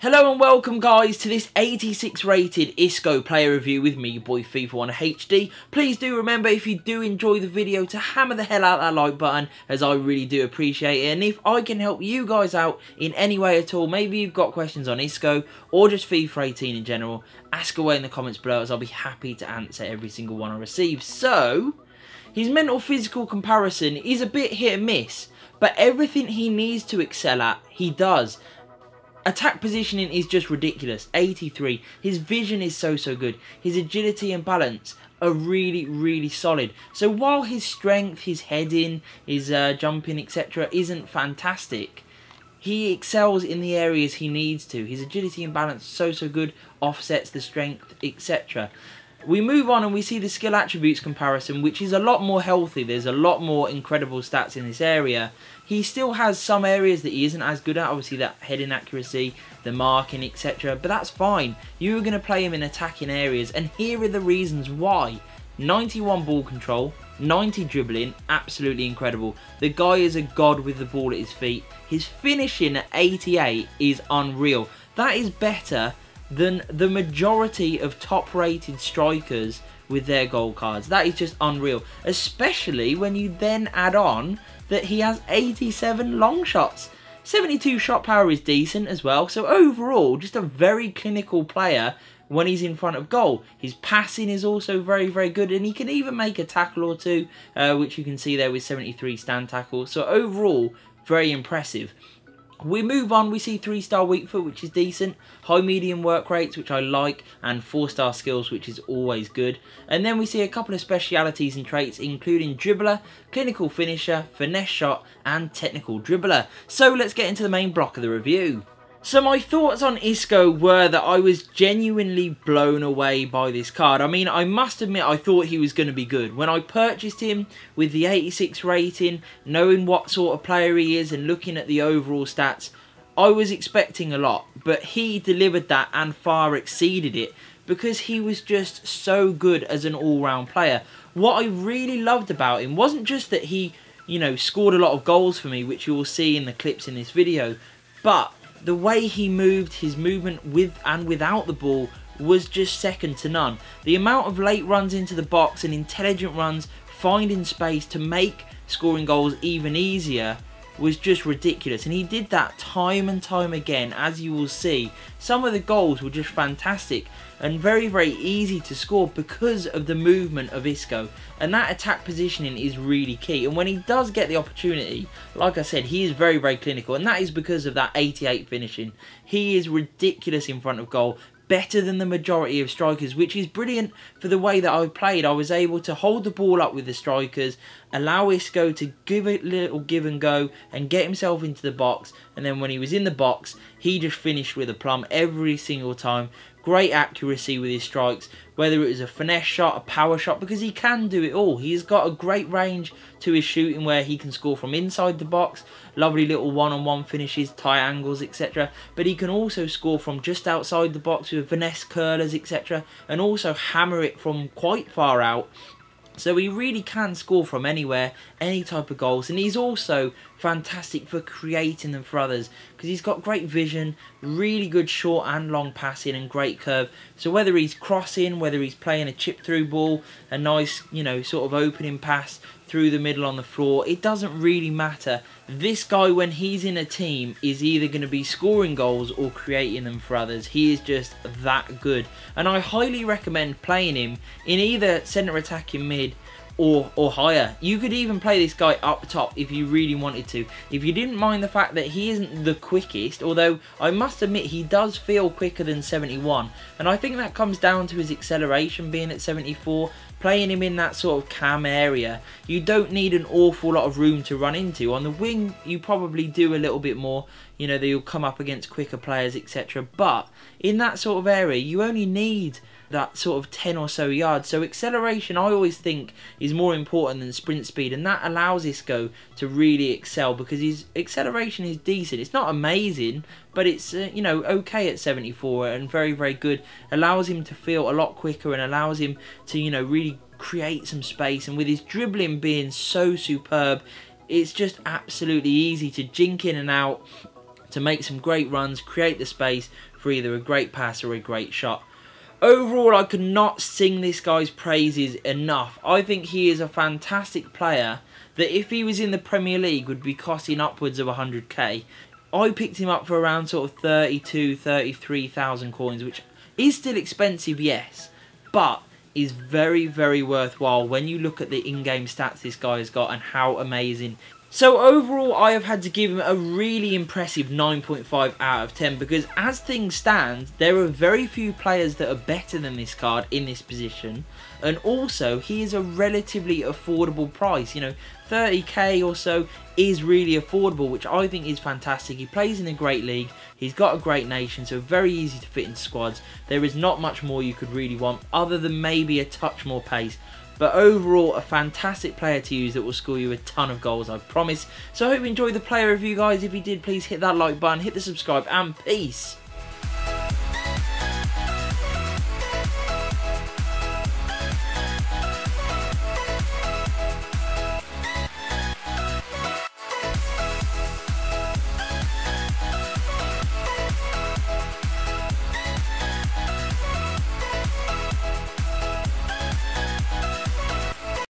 Hello and welcome guys to this 86 rated Isco player review with me, your boy FIFA 1 HD. Please do remember, if you do enjoy the video, to hammer the hell out that like button, as I really do appreciate it. And if I can help you guys out in any way at all, maybe you've got questions on Isco or just FIFA 18 in general, ask away in the comments below, as I'll be happy to answer every single one I receive. So, his mental physical comparison is a bit hit and miss, but everything he needs to excel at, he does. Attack positioning is just ridiculous, 83. His vision is so good. His agility and balance are really solid. So while his strength, his heading, his jumping, etc. isn't fantastic, he excels in the areas he needs to. His agility and balance so good, offsets the strength, etc. We move on and we see the skill attributes comparison, which is a lot more healthy. There's a lot more incredible stats in this area. He still has some areas that he isn't as good at, obviously that heading accuracy, the marking, etc. But that's fine. You are going to play him in attacking areas, and here are the reasons why. 91 ball control, 90 dribbling, absolutely incredible. The guy is a god with the ball at his feet. His finishing at 88 is unreal. That is better than the majority of top rated strikers with their goal cards. That is just unreal, especially when you then add on that he has 87 long shots. 72 shot power is decent as well, so overall just a very clinical player when he's in front of goal. His passing is also very good, and he can even make a tackle or two, which you can see there with 73 stand tackles. So overall, very impressive. We move on, we see 3-star weak foot, which is decent, high medium work rates, which I like, and 4-star skills, which is always good. And then we see a couple of specialities and traits, including dribbler, clinical finisher, finesse shot, and technical dribbler. So let's get into the main block of the review. So my thoughts on Isco were that I was genuinely blown away by this card. I mean, I must admit I thought he was going to be good. When I purchased him with the 86 rating, knowing what sort of player he is and looking at the overall stats, I was expecting a lot. But he delivered that and far exceeded it, because he was just so good as an all-round player. What I really loved about him wasn't just that he, scored a lot of goals for me, which you will see in the clips in this video, but the way he moved, his movement with and without the ball, was just second to none. The amount of late runs into the box and intelligent runs, finding space to make scoring goals even easier, was just ridiculous. And he did that time and time again, as you will see. Some of the goals were just fantastic and very easy to score because of the movement of Isco. And that attack positioning is really key. And when he does get the opportunity, like I said, he is very clinical. And that is because of that 88 finishing. He is ridiculous in front of goal. Better than the majority of strikers, which is brilliant for the way that I played. I was able to hold the ball up with the strikers, allow Isco to give it a little give and go and get himself into the box, and then when he was in the box, he just finished with a plum every single time. Great accuracy with his strikes, whether it was a finesse shot, a power shot, because he can do it all. He's got a great range to his shooting, where he can score from inside the box, lovely little one-on-one finishes, tight angles, etc. But he can also score from just outside the box with finesse curlers, etc. and also hammer it from quite far out. So he really can score from anywhere, any type of goals, and he's also fantastic for creating them for others, because he's got great vision, really good short and long passing, and great curve. So whether he's crossing, whether he's playing a chip through ball, a nice, sort of opening pass through the middle on the floor, it doesn't really matter. This guy, when he's in a team, is either going to be scoring goals or creating them for others. He is just that good, and I highly recommend playing him in either centre attacking mid or higher. You could even play this guy up top if you really wanted to, if you didn't mind the fact that he isn't the quickest, although I must admit he does feel quicker than 71, and I think that comes down to his acceleration being at 74. Playing him in that sort of cam area, you don't need an awful lot of room to run into. On the wing, you probably do a little bit more, that you'll come up against quicker players, etc. But in that sort of area, you only need that sort of 10 or so yards. So acceleration, I always think, is more important than sprint speed, and that allows Isco to really excel, because his acceleration is decent. It's not amazing, but it's okay at 74 and very good. Allows him to feel a lot quicker and allows him to really create some space. And with his dribbling being so superb, it's just absolutely easy to jink in and out, to make some great runs, create the space for either a great pass or a great shot. Overall, I could not sing this guy's praises enough. I think he is a fantastic player that if he was in the Premier League would be costing upwards of 100k. I picked him up for around sort of 32, 33,000 coins, which is still expensive, yes, but is very, very worthwhile when you look at the in-game stats this guy has got and how amazing. So overall, I have had to give him a really impressive 9.5 out of 10 because as things stand, there are very few players that are better than this card in this position. And also, he is a relatively affordable price. You know, 30k or so is really affordable, which I think is fantastic. He plays in a great league. He's got a great nation, so very easy to fit into squads. There is not much more you could really want other than maybe a touch more pace. But overall, a fantastic player to use that will score you a ton of goals, I promise. So I hope you enjoyed the player review, guys. If you did, please hit that like button, hit the subscribe, and peace.